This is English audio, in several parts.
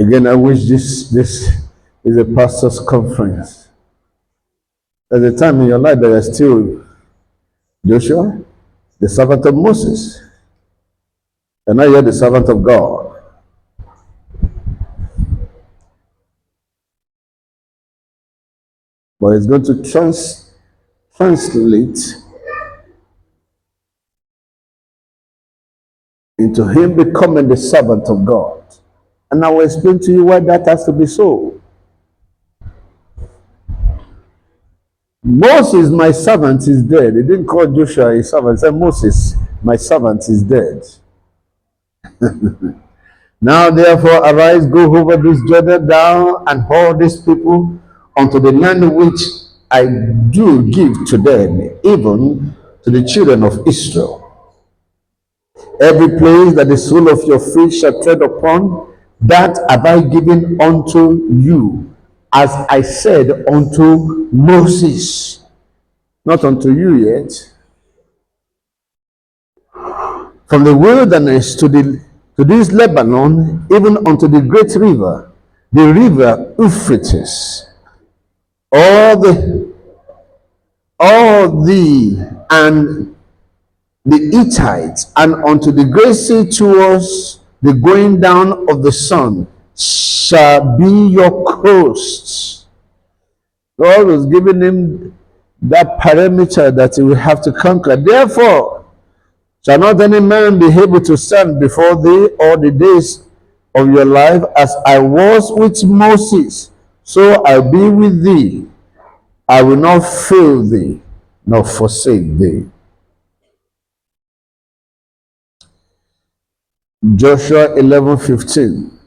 Again, I wish this is a pastor's conference. There's a time in your life that you're still Joshua, the servant of Moses, and now you're the servant of God. But it's going to translate into him becoming the servant of God. And I will explain to you why that has to be so. Moses, my servant, is dead. He didn't call Joshua his servant. He said, Moses, my servant, is dead. Now therefore arise, go over this Jordan down and haul these people unto the land which I do give to them, even to the children of Israel. Every place that the sole of your feet shall tread upon, that have I given unto you, as I said unto Moses. Not unto you yet. From the wilderness to this Lebanon, even unto the great river, the river Euphrates, all the and the Hittites, and unto the great sea towards the going down of the sun, shall be your coasts. God was giving him that perimeter that he will have to conquer. Therefore, shall not any man be able to stand before thee all the days of your life? As I was with Moses, so I'll be with thee. I will not fail thee, nor forsake thee. Joshua 11:15.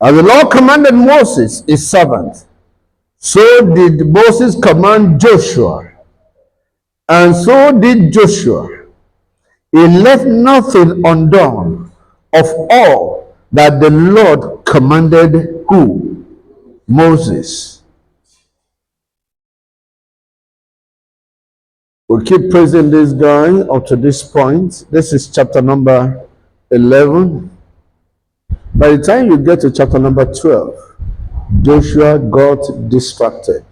As the Lord commanded Moses, his servant, so did Moses command Joshua, and so did Joshua. He left nothing undone of all that the Lord commanded who? Moses. We'll keep praising this guy up to this point. This is chapter number 11. By the time you get to chapter number 12, Joshua got distracted.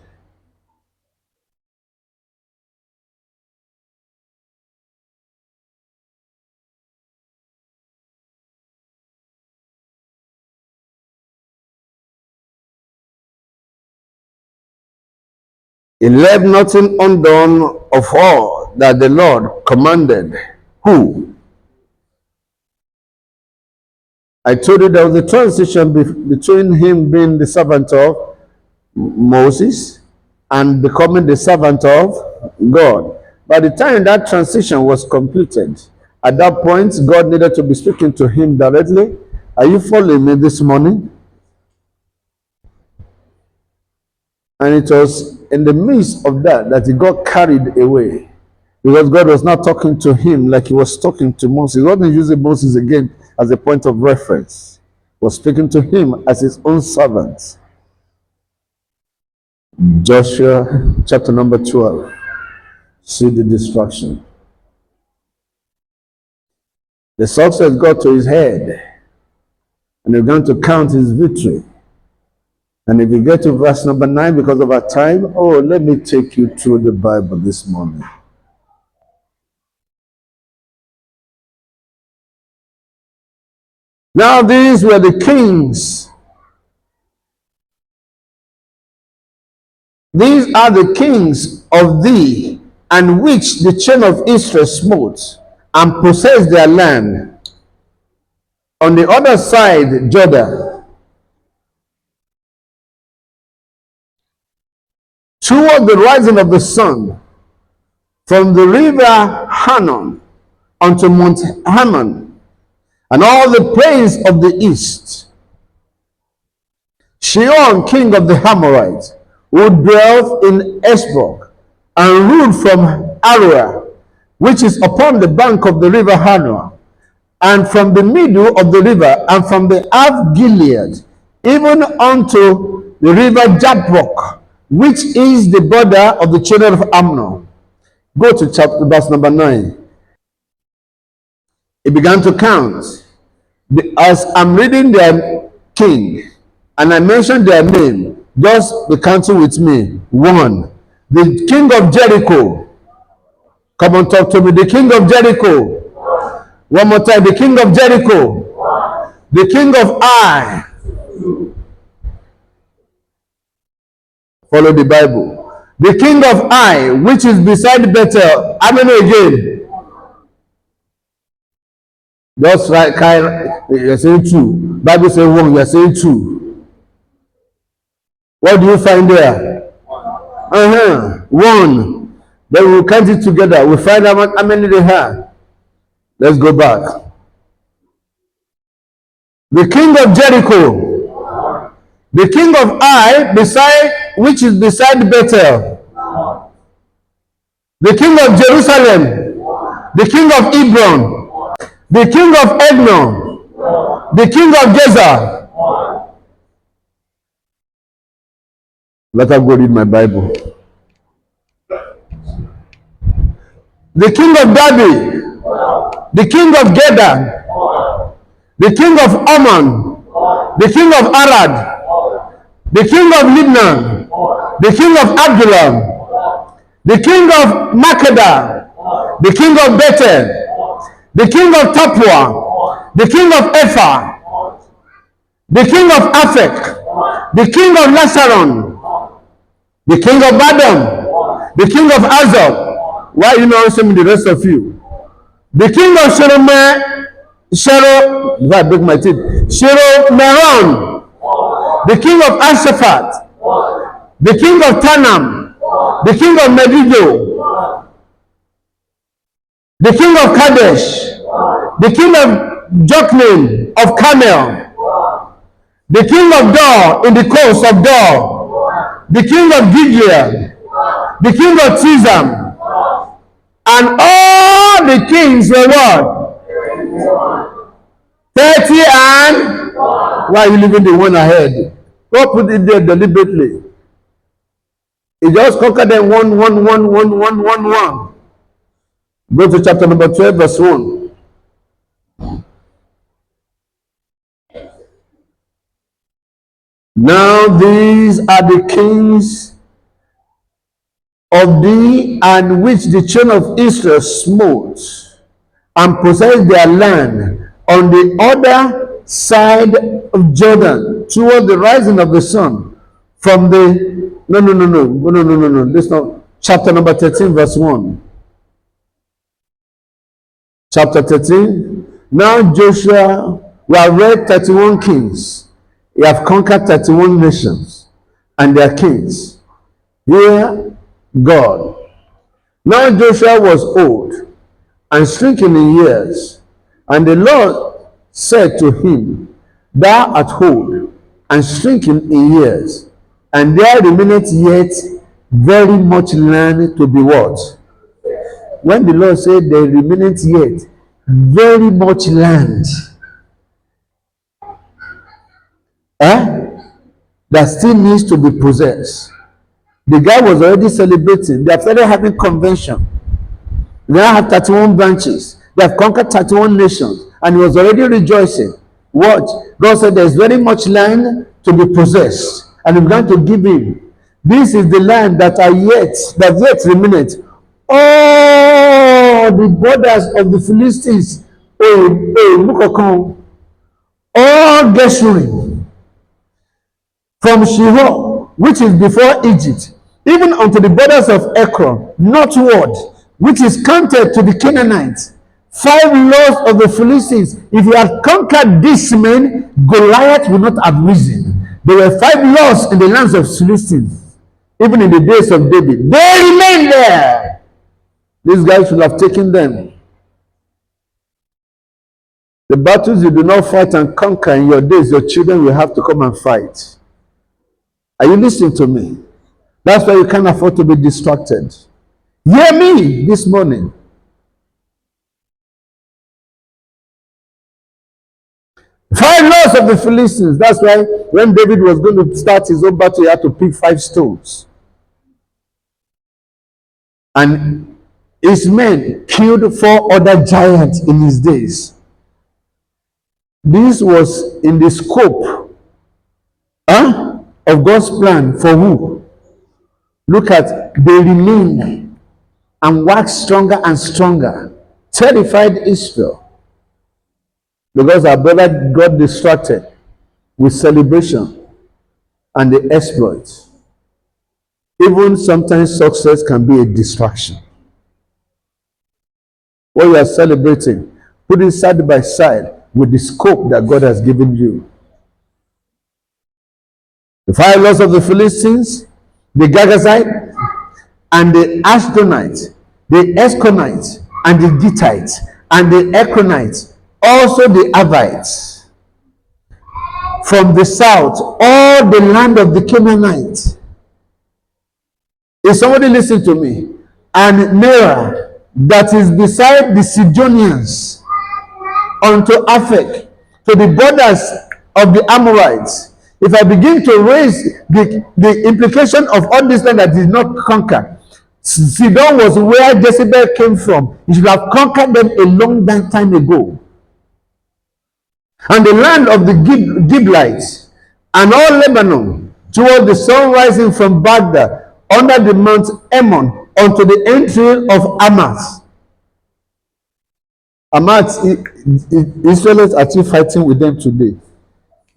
He left nothing undone of all that the Lord commanded. Who? I told you there was a transition between him being the servant of Moses and becoming the servant of God. By the time that transition was completed, at that point, God needed to be speaking to him directly. Are you following me this morning? And it was in the midst of that he got carried away, because God was not talking to him like he was talking to Moses. He wasn't using Moses again as a point of reference. He was speaking to him as his own servant. Joshua chapter number 12. See the distraction. The success got to his head, and he began to count his victory. And if you get to verse number 9, because of our time, let me take you through the Bible this morning. Now these were the kings. These are the kings of thee, and which the children of Israel smote, and possessed their land on the other side Jordan, toward the rising of the sun, from the river Hannon unto Mount Hermon, and all the plains of the east. Sihon, king of the Amorites, who dwelt in Heshbon, and ruled from Aroer, which is upon the bank of the river Hannon, and from the middle of the river, and from the half Gilead, even unto the river Jabbok, which is the border of the children of Ammon. Go to chapter verse number 9. He began to count. As I'm reading their king, and I mentioned their name, just be counting with me. One, the king of Jericho. Come on, talk to me. The king of Jericho. One more time. The king of Jericho. The king of Ai. Follow the Bible. The king of Ai, which is beside Bethel. How many again? Just right, you're saying two. Bible says one, you're saying two. What do you find there? One. Then we'll count it together. We'll find out how many they have. Let's go back. The king of Jericho. The king of Ai, which is beside Bethel. The king of Jerusalem. The king of Hebron. The king of Egnon. The king of Gezer. Let us go read my Bible. The king of David. The king of Gedar. The king of Ammon. The king of Arad. The king of Libnan. The king of Adullam. The king of Makeda. The king of Bethel. The king of Tapua. The king of Ephah. The king of Aphek. The king of Lasaron. The king of Badon. The king of Azov. Why are you not answering the rest of you? The king of if I break my teeth, Meron. The king of Ashaphat. The king of Tanam. The king of Megiddo. The king of Kadesh. The king of Jokneam of Carmel. The king of Dor in the coast of Dor. The king of Gibeah. The king of Tizam. And all the kings were what? 30 and why are you leaving the one ahead? God put it there deliberately. He just conquered them one. Go to chapter number 12, verse 1. Now these are the kings of thee, and which the children of Israel smote, and possessed their land on the other side of Jordan, toward the rising of the sun, from the no. This not chapter number 13, verse 1. Chapter 13. Now Joshua, we have read 31 kings. He have conquered 31 nations and their kings. Here, God. Now Joshua was old and shrinking in years, and the Lord said to him, Thou art old and shrinking in years, and there remaineth yet very much land to be what? When the Lord said there remaineth yet very much land, that still needs to be possessed. The guy was already celebrating. They have started having convention. They now have 31 branches. They have conquered 31 nations, and he was already rejoicing. What? God said there's very much land to be possessed, and he began to give him. This is the land that yet remaineth. All the borders of the Philistines, all Geshuri, from Shihor, which is before Egypt, even unto the borders of Ekron, northward, which is counted to the Canaanites. 5 laws of the Philistines. If you had conquered these men, Goliath would not have risen. There were 5 laws in the lands of Philistines, even in the days of David. They remained there. These guys should have taken them. The battles you do not fight and conquer in your days, your children will have to come and fight. Are you listening to me? That's why you can't afford to be distracted. Hear me this morning. Five laws of the Philistines. That's why when David was going to start his own battle, he had to pick 5 stones. And His men killed four other giants in his days. This was in the scope, of God's plan for who? Look at, they remained and waxed stronger and stronger, terrified Israel, because our brother got distracted with celebration and the exploits. Even sometimes success can be a distraction. What you are celebrating, put it side by side with the scope that God has given you. The five lords of the Philistines, the Girgashite, and the Ashdodite, the Esconites, and the Gittites, and the Ekronites, also the Avites. From the south, all the land of the Canaanites. Is somebody listening to me? And Nerah, that is beside the Sidonians, unto Aphek, to the borders of the Amorites. If I begin to raise the implication of all this land that did not conquer, Sidon was where Jezebel came from. He should have conquered them a long time ago. And the land of the Gibeonites, and all Lebanon, toward the sun rising from Baghdad, under the Mount Ammon, unto the entry of Hamath. Hamath, Israelites are still fighting with them today.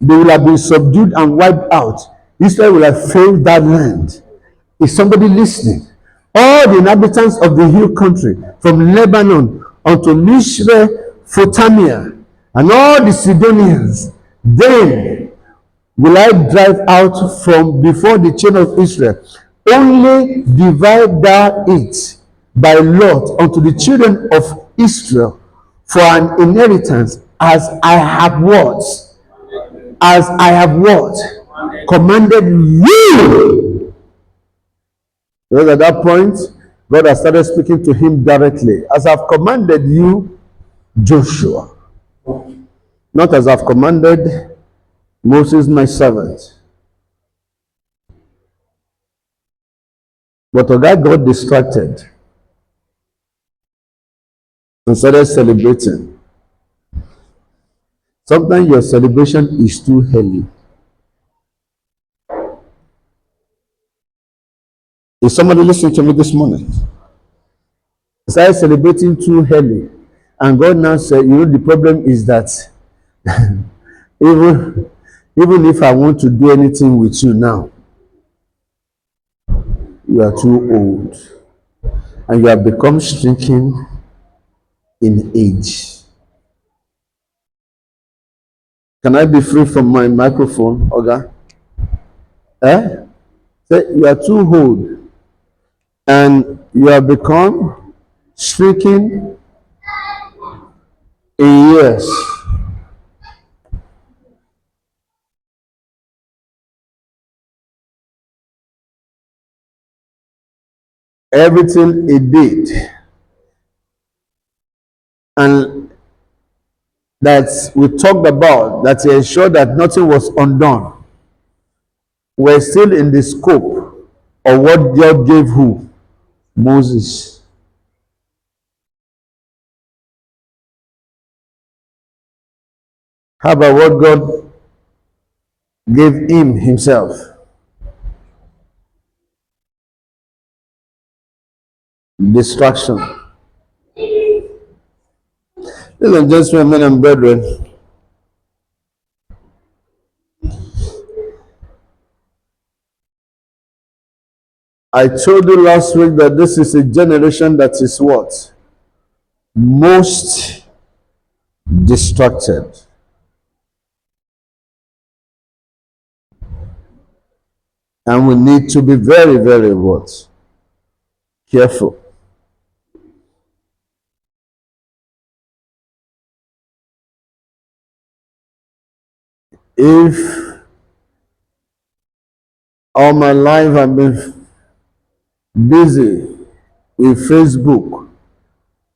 They will have been subdued and wiped out. Israel will have failed that land. Is somebody listening? All the inhabitants of the hill country, from Lebanon unto Mesopotamia, and all the Sidonians, then will I drive out from before the chain of Israel. Only divide thou it by lot unto the children of Israel for an inheritance, as I have what? As I have what? Commanded you. Because at that point, God has started speaking to him directly. As I've commanded you, Joshua. Not as I've commanded Moses, my servant. But a guy got distracted and started celebrating. Sometimes your celebration is too early. Is somebody listening to me this morning? I started celebrating too early. And God now said, you know, the problem is that even, even if I want to do anything with you now, you are too old. And you have become shrinking in age. Can I be free from my microphone, Oga? Say, you are too old. And you have become shrinking in years. Everything he did, and that we talked about, that he ensured that nothing was undone, were still in the scope of what God gave who? Moses. How about what God gave him himself? Destruction. Ladies and gentlemen, men and brethren, I told you last week that this is a generation that is what? Most distracted. And we need to be very, very what? Careful. If all my life I've been busy with Facebook,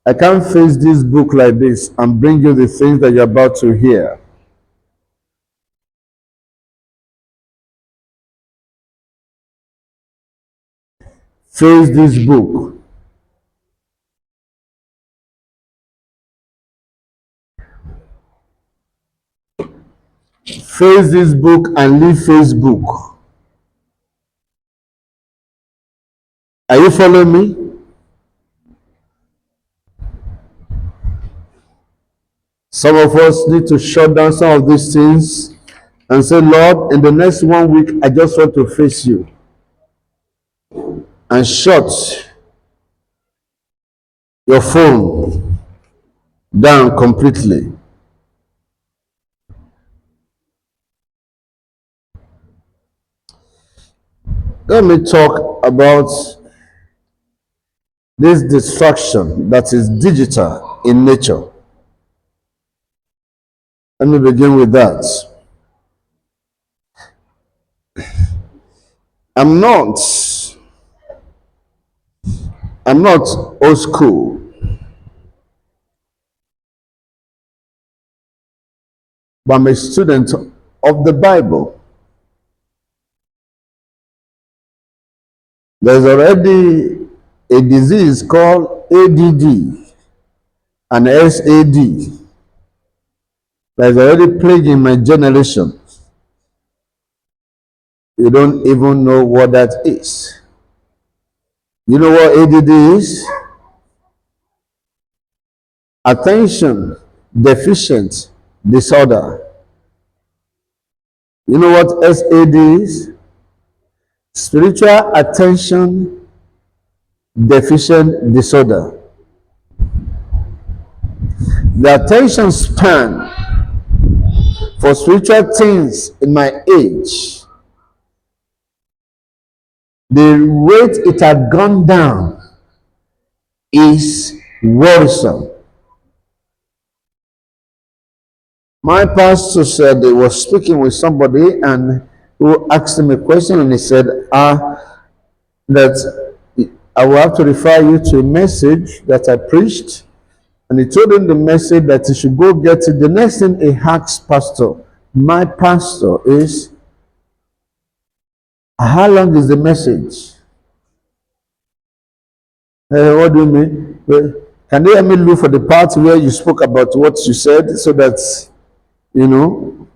I can't face this book like this and bring you the things that you're about to hear. Face this book face this book and leave Facebook. Are you following me? Some of us need to shut down some of these things and say, Lord, in the next 1 week, I just want to face you. And shut your phone down completely. Let me talk about this distraction that is digital in nature. Let me begin with that. I'm not I'm not old school, but I'm a student of the Bible. There's already a disease called ADD and SAD that is already plaguing my generation. You don't even know what that is. You know what ADD is? Attention deficient disorder. You know what SAD is? Spiritual attention deficient disorder. The attention span for spiritual things in my age, the rate it had gone down is worrisome. My pastor said he was speaking with somebody and who asked him a question, and he said, that I will have to refer you to a message that I preached. And he told him the message that he should go get it. The next thing he asked pastor, my pastor, is, how long is the message? What do you mean? Well, can you help me look for the part where you spoke about what you said so that, you know,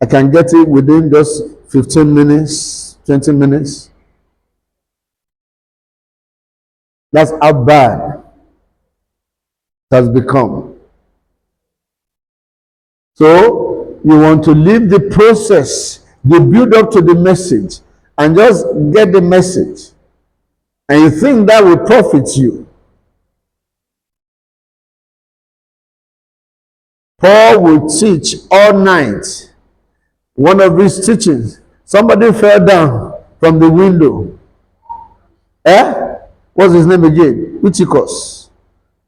I can get it within just 15 minutes, 20 minutes? That's how bad it has become. So you want to leave the process, the build up to the message, and just get the message. And you think that will profit you. Paul will teach all night. One of his teachings, somebody fell down from the window. What's his name again? Eutychus.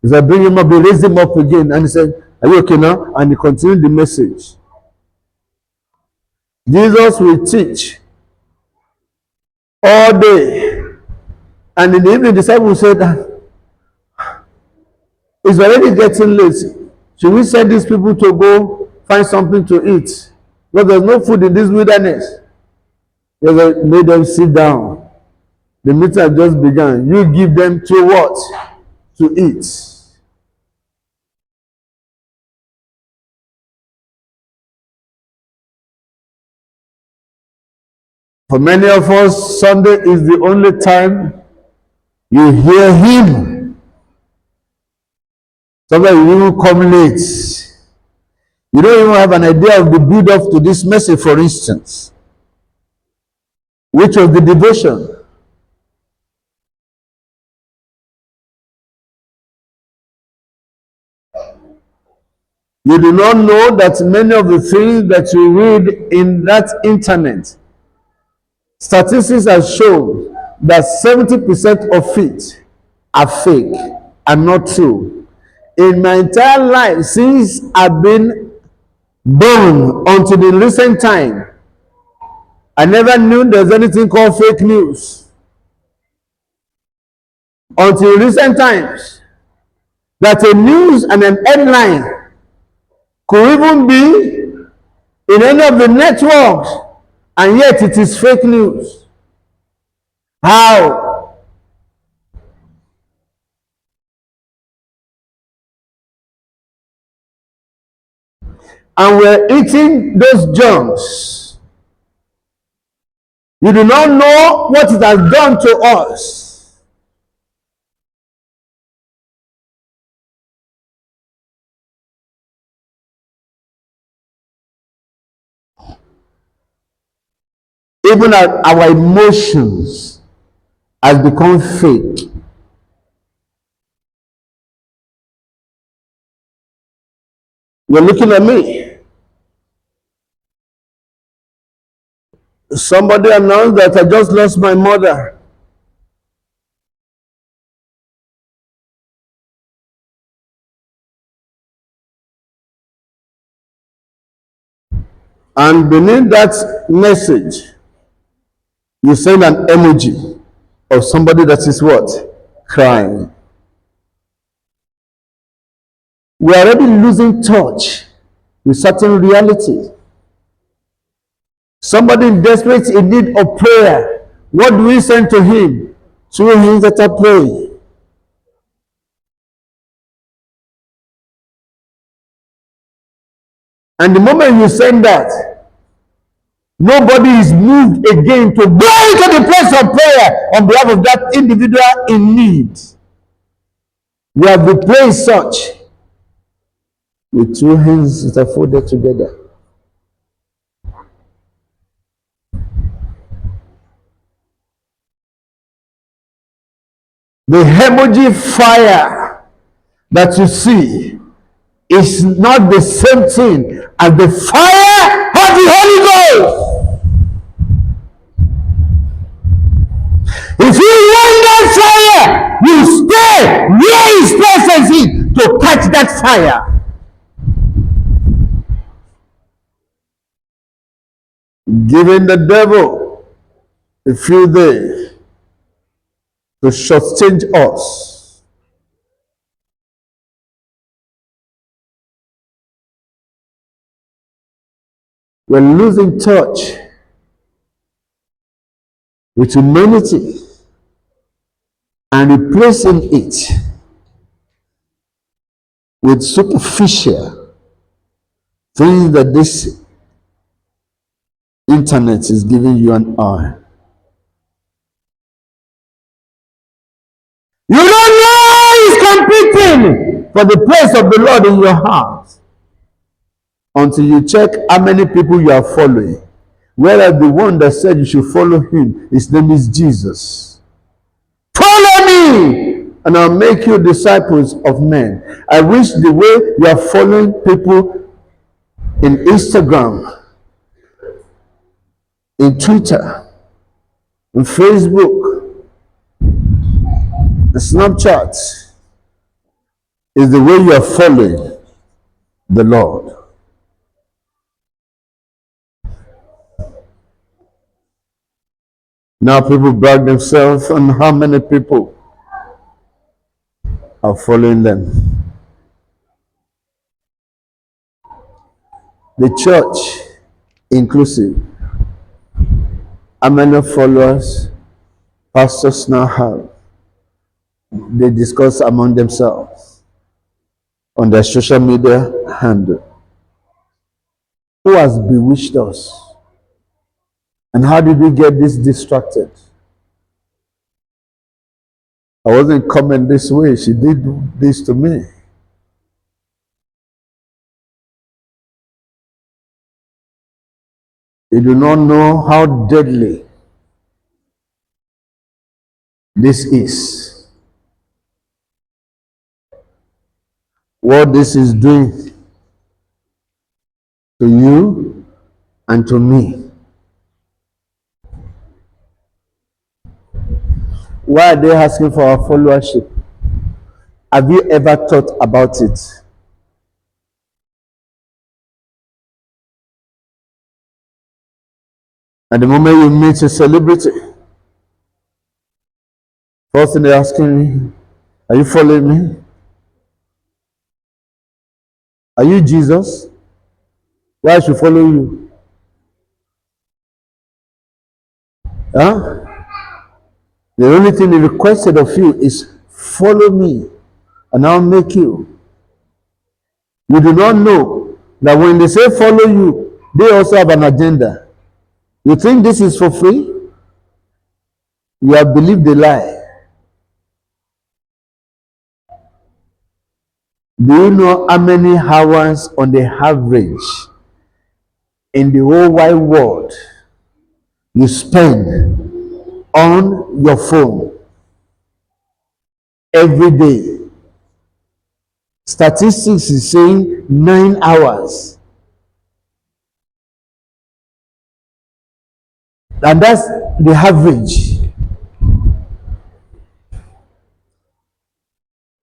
He said, bring him up. He raised him up again. And he said, are you okay now? And he continued the message. Jesus will teach all day. And in the evening, the disciples said, it's already getting late. Should we send these people to go find something to eat? Because there's no food in this wilderness. They made them sit down. The meeting had just begun. You give them to what? To eat. For many of us, Sunday is the only time you hear him. Sometimes you will come late. You don't even have an idea of the build up to this message, for instance, which was the devotion. You do not know that many of the things that you read in that internet, statistics have shown that 70% of it are fake and not true. In my entire life, since I've been born until the recent time, I never knew there's anything called fake news. Until recent times, that a news and an headline could even be in any of the networks, and yet it is fake news. How? and we're eating those junks. You do not know what it has done to us. Even our emotions has become fake. You're looking at me. Somebody announced that I just lost my mother. And beneath that message, you send an emoji of somebody that is what? Crying. We are already losing touch with certain reality. Somebody in desperate in need of prayer. What do we send to him? Two hands that are praying. And the moment you send that, nobody is moved again to go into the place of prayer on behalf of that individual in need. We have replaced such with two hands that are folded together. The emoji fire that you see is not the same thing as the fire of the Holy Ghost. If you want that fire, you stay where His presence is to catch that fire. Giving the devil a few days to shortchange us. We're losing touch with humanity and replacing it with superficial things that this internet is giving you an eye. You don't know He's competing for the praise of the Lord in your heart until you check how many people you are following. Whereas the one that said you should follow him, his name is Jesus. Follow me, and I'll make you disciples of men. I wish the way you are following people in Instagram, in Twitter, in Facebook, in Snapchat, is the way you are following the Lord. Now people brag themselves on how many people are following them. The church, inclusive, how many followers pastors now have? They discuss among themselves on their social media handle. Who has bewitched us? And how did we get this distracted? I wasn't coming this way. She did this to me. You do not know how deadly this is. What this is doing to you and to me. Why are they asking for our followership? Have you ever thought about it? At the moment you meet a celebrity, first thing they're asking me, are you following me? Are you Jesus? Why should I follow you? Huh? The only thing he requested of you is follow me and I'll make you. You do not know That when they say follow you, they also have an agenda. You think this is for free? You have believed the lie. Do you know how many hours on the average in the whole wide world you spend on your phone every day? Statistics is saying 9 hours. And that's the average.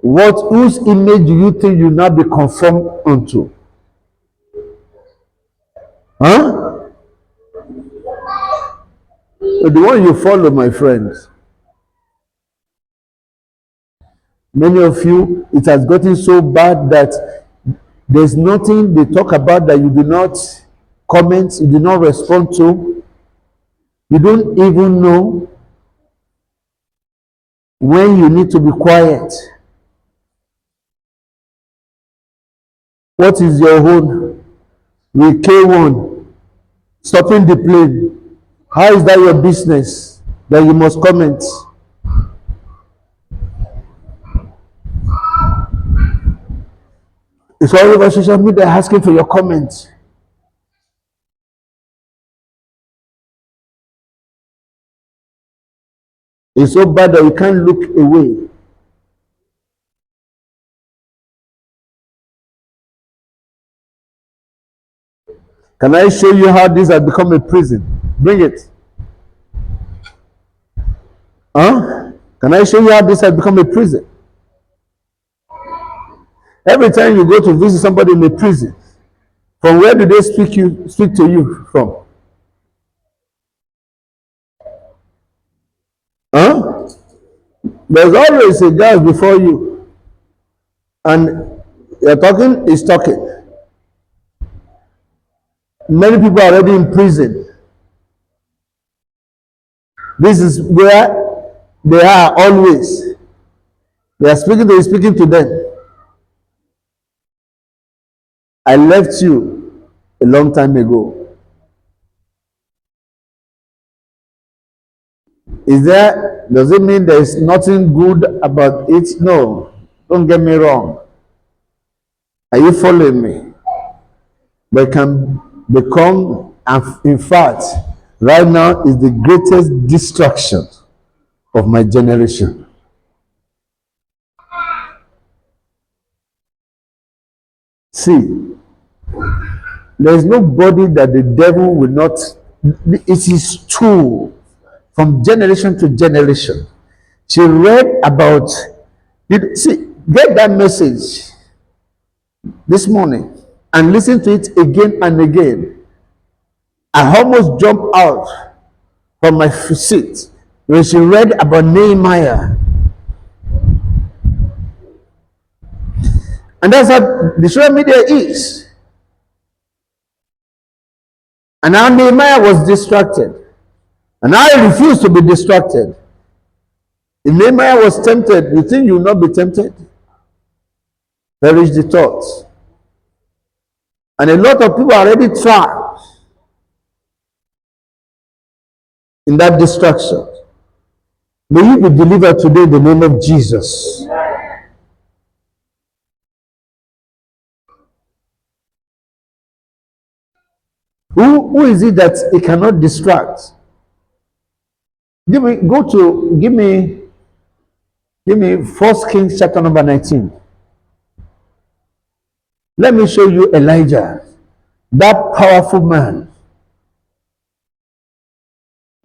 Whose image do you think you now be conformed unto? Huh? The one you follow, my friends. Many of you, it has gotten so bad that there's nothing they talk about that you do not comment, you do not respond to. You don't even know when you need to be quiet. What is your own? With K1, stopping the plane. How is that your business that you must comment? It's all over social media asking for your comments. It's so bad that you can't look away. Can I show you how this has become a prison? Bring it. Huh? Can I show you how this has become a prison? Every time you go to visit somebody in a prison, from where do they speak to you from? Huh? There's always a guy before you, and you're talking, he's talking. Many people are already in prison. This is where they are always. They are speaking to them. I left you a long time ago. Does it mean there is nothing good about it? No, don't get me wrong. Are you following me? But it can become, in fact, right now is the greatest distraction of my generation. See, there is nobody that the devil will not, it is true from generation to generation. She read about, see, get that message this morning and listen to it again and again. I almost jumped out from my seat when she read about Nehemiah. And that's how the social media is. And now Nehemiah was distracted. And I refused to be distracted. If Nehemiah was tempted, you think you will not be tempted? Perish the thoughts. And a lot of people are already trapped in that distraction. May you be delivered today in the name of Jesus. Who is it that he cannot distract? Give me First Kings chapter number 19. Let me show you Elijah, that powerful man.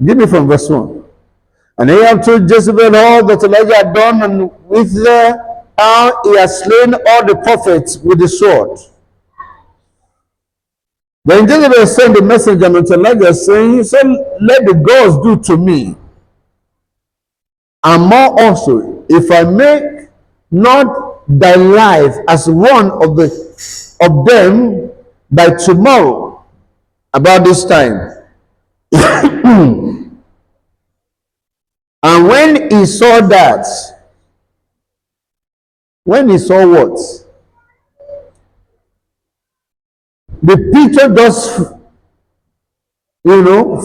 Give me from verse 1. And Ahab told Jezebel all that Elijah had done, and with how he has slain all the prophets with the sword. Then Jezebel sent a messenger unto Elijah, saying, so let the gods do to me, and more also, if I make not thy life as one of them by tomorrow, about this time. And when he saw that, when he saw what? The picture just,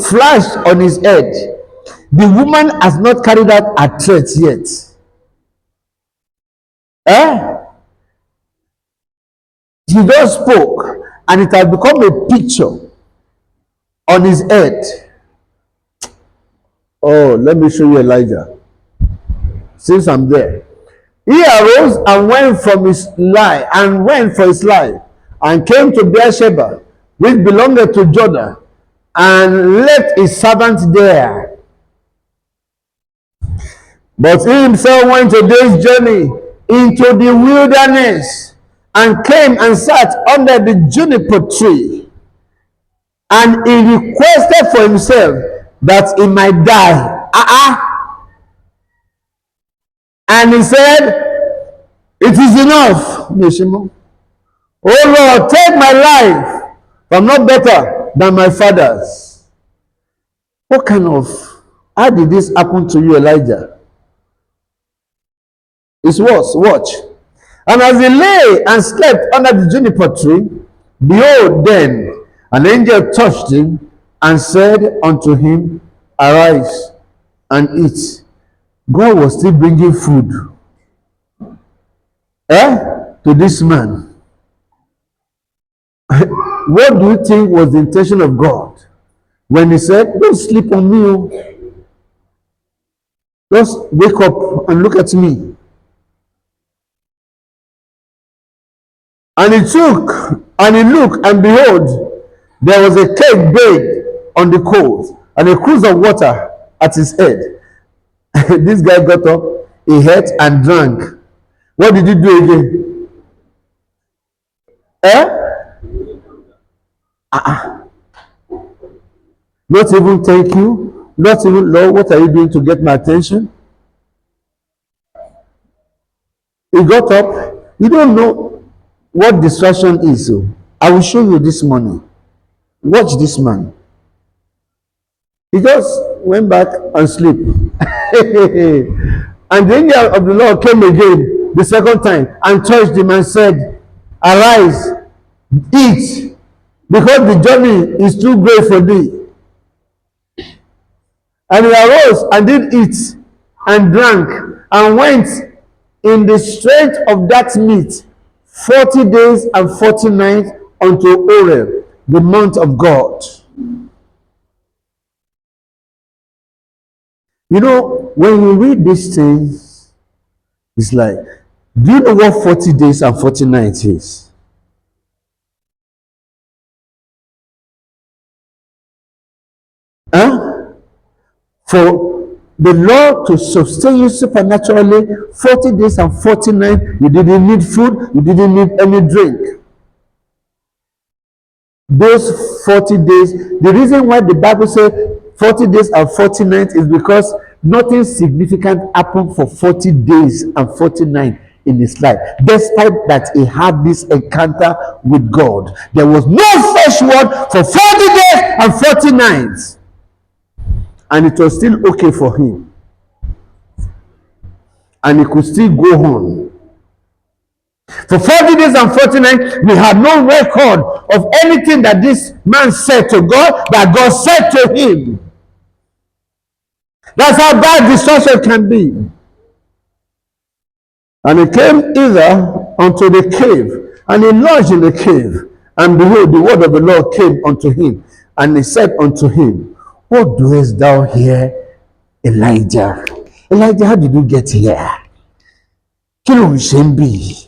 flashed on his head. The woman has not carried out her threat yet. Eh? He just spoke, and it has become a picture on his head. Oh, let me show you Elijah. Since I'm there. He arose and went for his life, and came to Beersheba, which belonged to Judah, and left his servant there. But he himself went a day's journey into the wilderness, and came and sat under the juniper tree. And he requested for himself that he might die. And he said, "It is enough, Meshimo. Oh Lord, take my life, for I'm not better than my father's." How did this happen to you, Elijah? It's worse. Watch. And as he lay and slept under the juniper tree, behold, then an angel touched him and said unto him, "Arise and eat." God was still bringing food to this man. What do you think was the intention of God when he said, "Don't sleep on me, just wake up and look at me"? And he looked, and behold, there was a cake baked on the coals, and a cruse of water at his head. This guy got up, he ate and drank. What did he do again? Not even thank you, not even, "Lord, what are you doing to get my attention?" He got up. You don't know what distraction is. So I will show you this morning. Watch this man. He just went back and sleep. And the angel of the Lord came again the second time and touched him and said, "Arise, eat, because the journey is too great for thee." And he arose and did eat and drank, and went in the strength of that meat 40 days and 40 nights unto Horeb, the mount of God. When you read these things, it's like, do you know what 40 days and 40 nights is? For the Lord to sustain you supernaturally 40 days and 40 nights, you didn't need food, you didn't need any drink. Those 40 days, the reason why the Bible says 40 days and 40 nights is because nothing significant happened for 40 days and 40 nights in his life. Despite that he had this encounter with God, there was no fresh word for 40 days and 40 nights. And it was still okay for him. And he could still go on. For 40 days and 40 nights, we have no record of anything that this man said to God, that God said to him. That's how bad destruction can be. And he came hither unto the cave, and he lodged in the cave. And behold, the word of the Lord came unto him, and he said unto him, "What doest thou here, Elijah?" Elijah, how did you get here? Kí ló ń ṣe ń bí?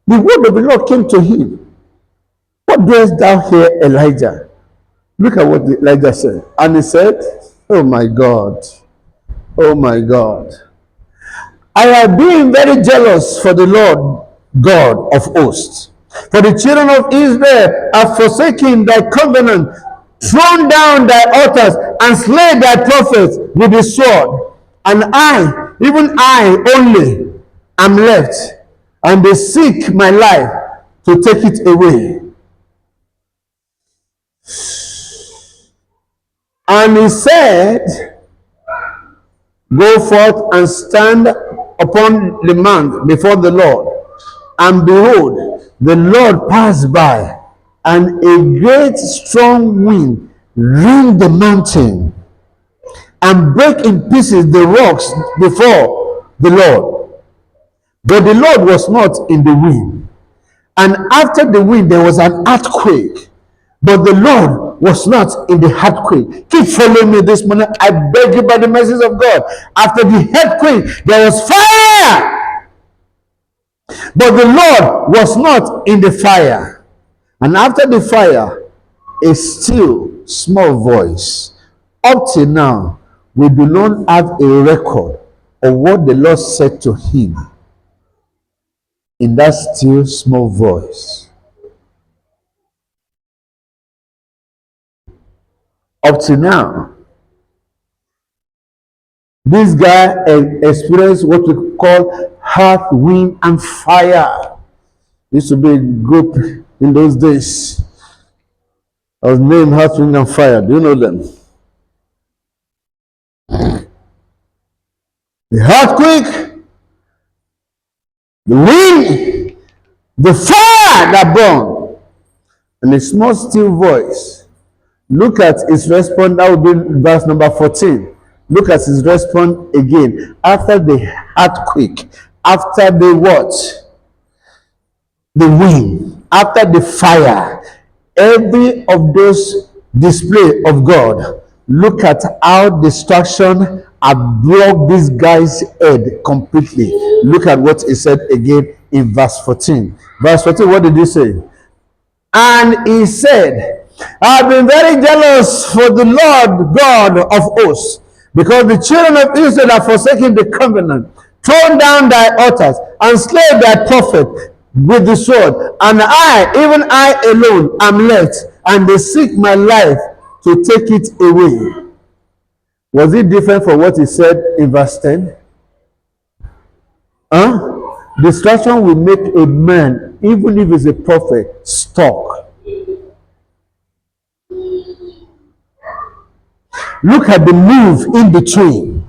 The word of the Lord came to him. "What doest thou here, Elijah?" Look at what Elijah said. And he said, "Oh my God, oh my God, I have been very jealous for the Lord God of hosts. For the children of Israel have forsaken thy covenant, thrown down thy altars, and slain thy prophets with the sword. And I, even I only, am left, and they seek my life to take it away." And he said, "Go forth and stand upon the mount before the Lord, And behold, the Lord passed by, and a great strong wind rent the mountain and break in pieces the rocks before the Lord. But the Lord was not in the wind. And after the wind, there was an earthquake. But the Lord was not in the earthquake. Keep following me this morning. I beg you by the mercies of God. After the earthquake, there was fire. But the Lord was not in the fire. And after the fire, a still small voice. Up till now, we do not have a record of what the Lord said to him in that still small voice. Up to now, this guy experienced what we call earth, wind, and fire. Used to be a group in those days. I was named Earth, Wind, and Fire. Do you know them? The earthquake, the wind, the fire that burned, and a small still voice. Look at his response. That would be verse number 14. Look at his response again. After the earthquake, after the what? The wind, after the fire, every of those display of God. Look at how destruction had broke this guy's head completely. Look at what he said again in verse 14. Verse 14, what did he say? And he said, I've been very jealous for the Lord God of hosts, because the children of Israel have forsaken the covenant, thrown down thy altars, and slain thy prophet with the sword. And I, even I alone, am left, and they seek my life to take it away. Was it different from what he said in verse 10? Huh? Destruction will make a man, even if he's a prophet, stuck. Look at the move in between.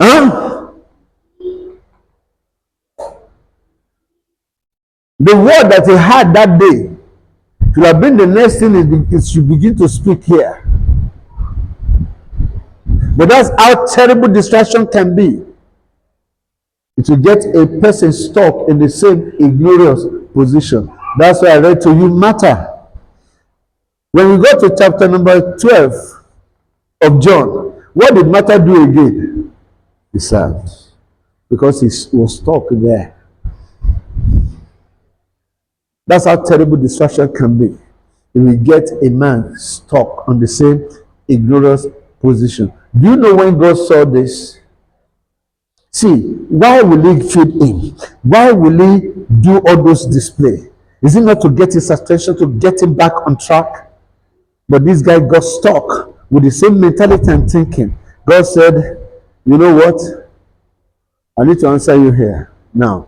Huh? The word that he had that day should have been the next thing it should begin to speak here. But that's how terrible distraction can be. It will get a person stuck in the same ignorance position. That's why I read to you matter. When we go to chapter number 12 of John, what did Martha do again? He served. Because he was stuck there. That's how terrible distraction can be. If we get a man stuck on the same ignorance position. Do you know when God saw this? See, why will he feed him? Why will he do all those display? Is it not to get his attention, to get him back on track? But this guy got stuck with the same mentality and thinking. God said, you know what? I need to answer you here. Now,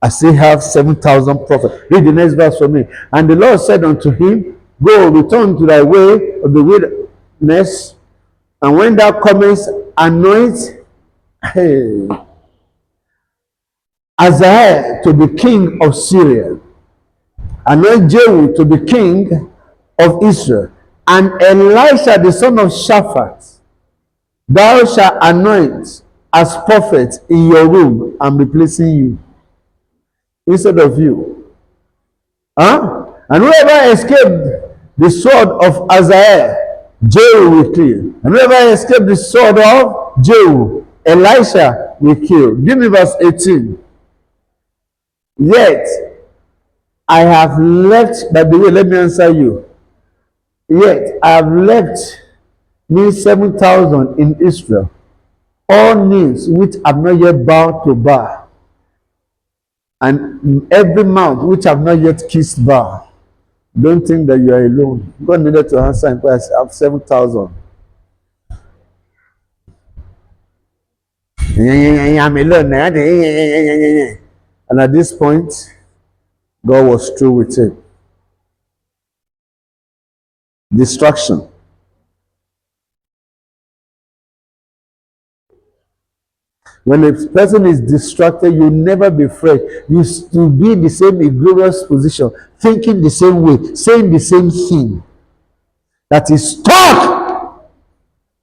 I still have 7,000 prophets. Read the next verse for me. And the Lord said unto him, go, return to thy way of the wilderness, and when thou comest, anoint Hazael to the king of Syria, anoint Jehu to the king of Israel, and Elisha the son of Shaphat thou shalt anoint as prophet in your room. I'm replacing you instead of you. Huh? And whoever escaped the sword of Hazael, Jehu will kill. And whoever escaped the sword of Jehu, Elisha will kill. Give me verse 18. Yet I have left, by the way, let me answer you. Yet I have left me 7,000 in Israel, all knees which have not yet bowed to Baal, and every mouth which have not yet kissed Baal. Don't think that you are alone. God needed to answer in prayer. I have 7,000. I'm alone. And at this point, God was through with it. Distraction. When a person is distracted, you never be fresh. You to be in the same egregious position, thinking the same way, saying the same thing that is stuck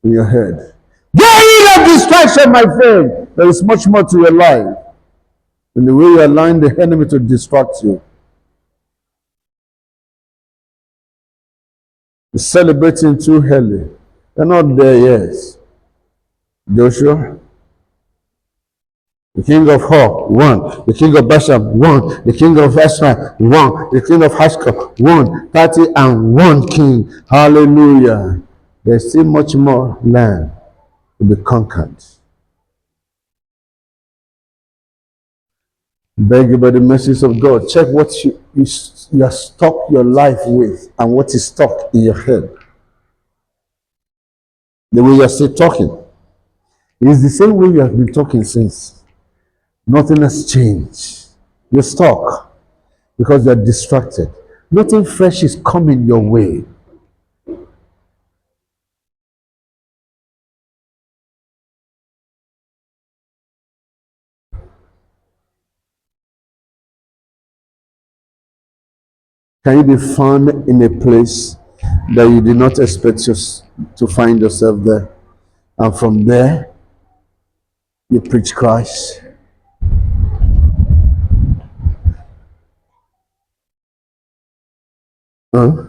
in your head. Get rid of distraction, my friend. There is much more to your life than the way you allowing the enemy to distract you. You're celebrating too early. You're not there yet. Joshua, the king of Hor, won. The king of Bashan, won. The king of Ashra, won. The king of Hashka, won. 30 and 1 king. Hallelujah. There's still much more land to be conquered. Beg you by the mercies of God. Check what you are stuck your life with and what is stuck in your head. The way you are still talking. It is the same way you have been talking since. Nothing has changed. You're stuck because you're distracted. Nothing fresh is coming your way. Can you be found in a place that you did not expect to find yourself there? And from there, you preach Christ. Huh?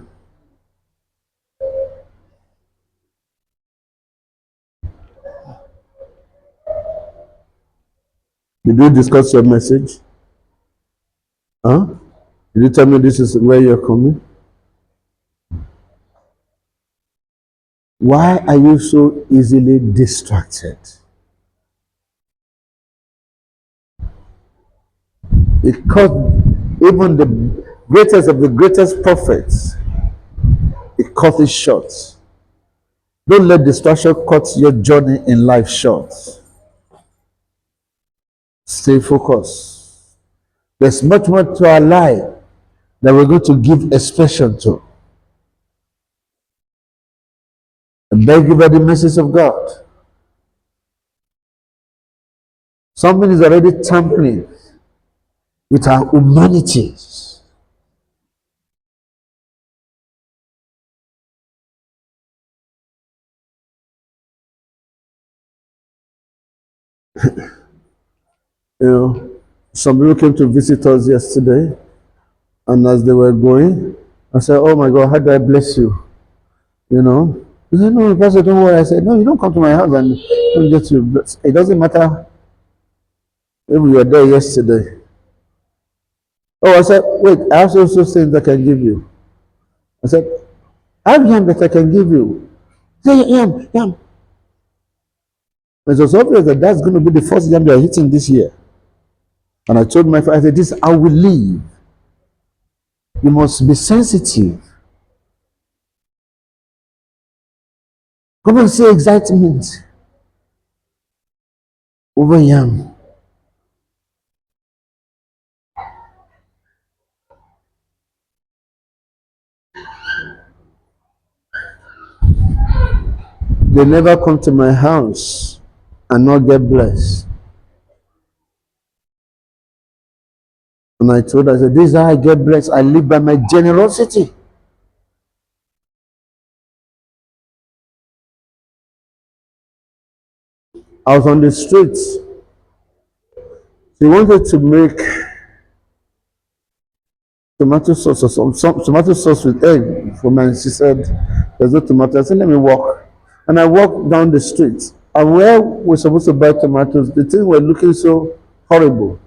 Did you discuss your message? Huh? Did you tell me this is where you're coming? Why are you so easily distracted? It cut even the greatest of the greatest prophets. It cut it short. Don't let distraction cut your journey in life short. Stay focused. There's much more to our life that we're going to give expression to. I beg you by the message of God. Something is already tampering with our humanities. You know, some people came to visit us yesterday, and as they were going, I said, "Oh my God, how do I bless you?" You know, he said, "No, Pastor, don't worry." I said, "No, you don't come to my house and don't get you blessed. It doesn't matter if you were there yesterday." Oh, I said, "Wait, I have also things I can give you." I said, "I have yam that I can give you." He said, "Yam, yam." It was obvious that that's going to be the first yam they are hitting this year. And I told my father, I said, "This is how we live. You must be sensitive. Come and see excitement over yam." They never come to my house and not get blessed. And I told her, I said, "This is how I get blessed. I live by my generosity." I was on the streets. She wanted to make tomato sauce or some tomato sauce with egg for me. And she said, "There's no tomato." I said, "Let me walk." And I walked down the street. And where we're supposed to buy tomatoes, the things were looking so horrible.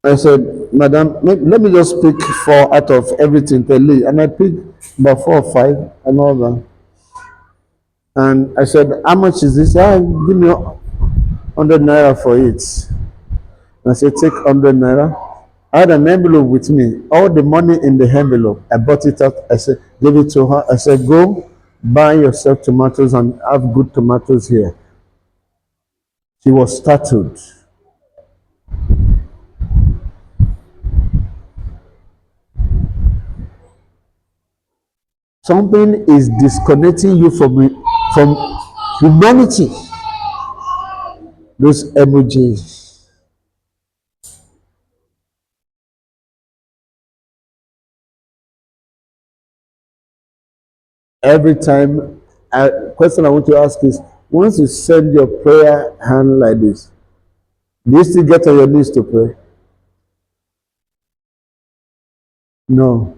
I said, "Madam, let me just pick 4 out of everything, Tell." And I picked about 4 or 5 and all that. And I said, "How much is this?" "Ah, give me 100 naira for it." And I said, "Take 100 naira." I had an envelope with me. All the money in the envelope, I bought it out. I said, give it to her. I said, "Go buy yourself tomatoes and have good tomatoes here." She was startled. Something is disconnecting you from humanity. Those emojis. Every time, question I want to ask is, once you send your prayer hand like this, do you still get on your knees to pray? No.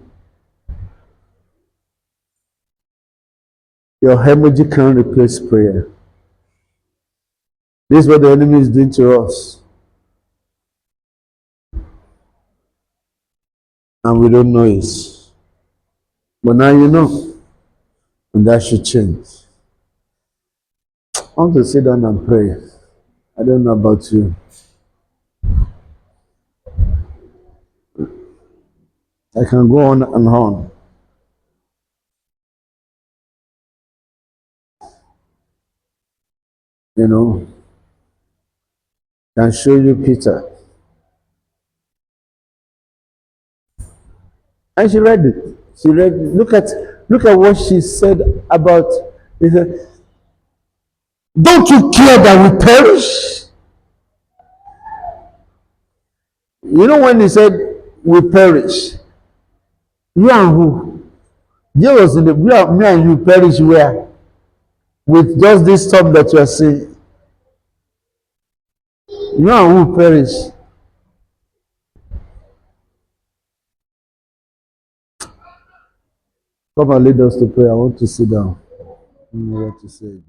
Your emoji can't replace prayer. This is what the enemy is doing to us, and we don't know it. But now you know, and that should change. I want to sit down and pray. I don't know about you. I can go on and on. You know, can show you Peter. And she read it. She read it. Look at what she said about he said, don't you care that we perish? You know when he said we perish, you and who? You was in the me and you perish where? With just this stuff that you are saying. You and who perish? Come and lead us to pray. I want to sit down. I don't know what to say.